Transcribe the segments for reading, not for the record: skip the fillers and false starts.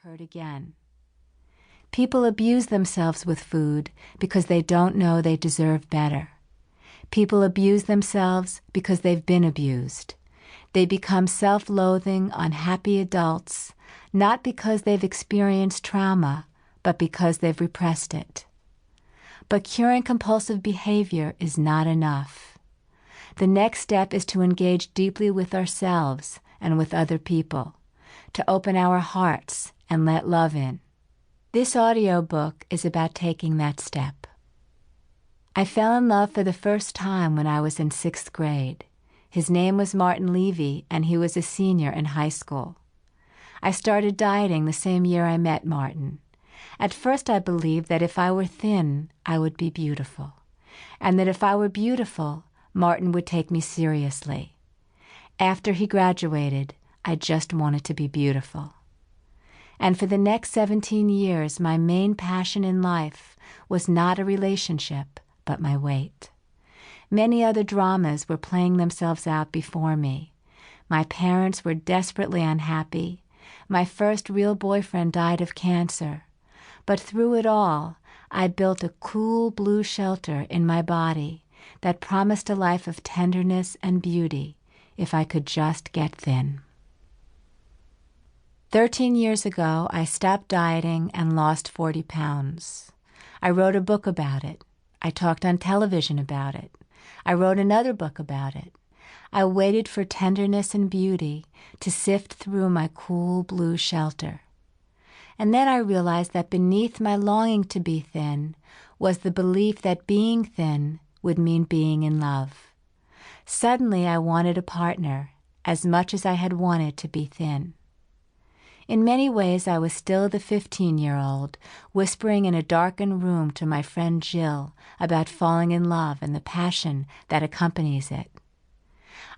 hurt again. People abuse themselves with food because they don't know they deserve better. People abuse themselves because they've been abused. They become self-loathing, unhappy adults, not because they've experienced trauma, but because they've repressed it. But curing compulsive behavior is not enough. The next step is to engage deeply with ourselves and with other people, to open our hearts and let love in. This audiobook is about taking that step. I fell in love for the first time when I was in 6th grade. His name was Martin Levy, and he was a senior in high school. I started dieting the same year I met Martin. At first I believed that if I were thin, I would be beautiful, and that if I were beautiful, Martin would take me seriously. After he graduated, I just wanted to be beautiful. And for the next 17 years, my main passion in life was not a relationship, but my weight. Many other dramas were playing themselves out before me. My parents were desperately unhappy. My first real boyfriend died of cancer. But through it all, I built a cool blue shelter in my body that promised a life of tenderness and beauty if I could just get thin. 13 years ago, I stopped dieting and lost 40 pounds. I wrote a book about it. I talked on television about it. I wrote another book about it. I waited for tenderness and beauty to sift through my cool blue shelter. And then I realized that beneath my longing to be thin was the belief that being thin would mean being in love. Suddenly I wanted a partner as much as I had wanted to be thin. In many ways, I was still the 15-year-old, whispering in a darkened room to my friend Jill about falling in love and the passion that accompanies it.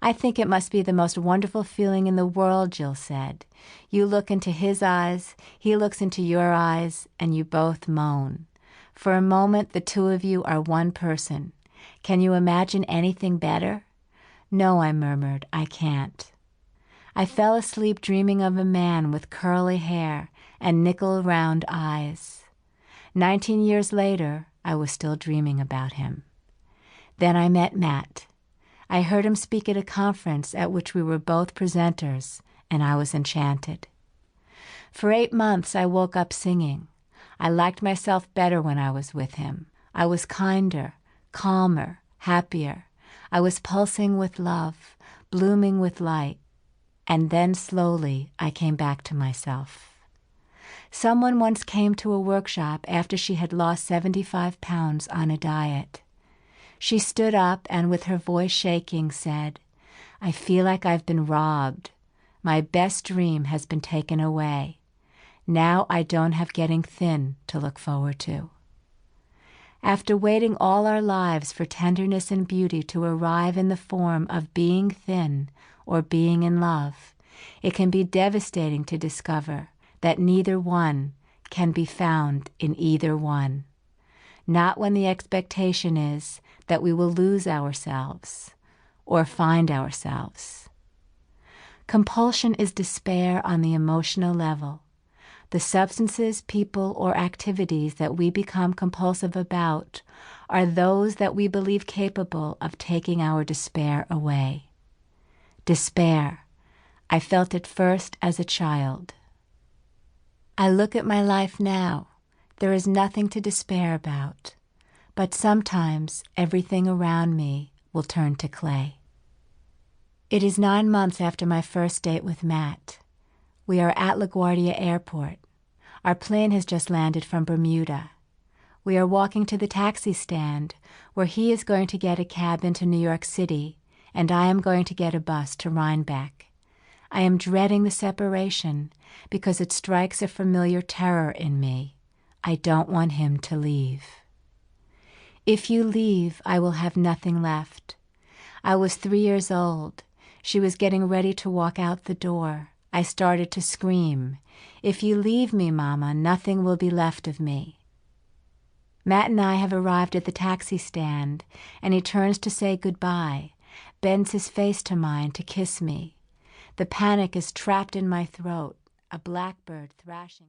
"I think it must be the most wonderful feeling in the world," Jill said. "You look into his eyes, he looks into your eyes, and you both moan. For a moment, the two of you are one person. Can you imagine anything better?" "No," I murmured, "I can't." I fell asleep dreaming of a man with curly hair and nickel-round eyes. 19 years later, I was still dreaming about him. Then I met Matt. I heard him speak at a conference at which we were both presenters, and I was enchanted. For 8 months, I woke up singing. I liked myself better when I was with him. I was kinder, calmer, happier. I was pulsing with love, blooming with light. And then slowly I came back to myself. Someone once came to a workshop after she had lost 75 pounds on a diet. She stood up and with her voice shaking said, "I feel like I've been robbed. My best dream has been taken away. Now I don't have getting thin to look forward to." After waiting all our lives for tenderness and beauty to arrive in the form of being thin or being in love, it can be devastating to discover that neither one can be found in either one. Not when the expectation is that we will lose ourselves or find ourselves. Compulsion is despair on the emotional level. The substances, people, or activities that we become compulsive about are those that we believe capable of taking our despair away. Despair. I felt it first as a child. I look at my life now. There is nothing to despair about. But sometimes everything around me will turn to clay. It is 9 months after my first date with Matt. We are at LaGuardia Airport. Our plane has just landed from Bermuda. We are walking to the taxi stand where he is going to get a cab into New York City and I am going to get a bus to Rhinebeck. I am dreading the separation because it strikes a familiar terror in me. I don't want him to leave. "If you leave, I will have nothing left." I was 3 years old. She was getting ready to walk out the door. I started to scream, "If you leave me, Mama, nothing will be left of me." Matt and I have arrived at the taxi stand, and he turns to say goodbye, bends his face to mine to kiss me. The panic is trapped in my throat, a blackbird thrashing.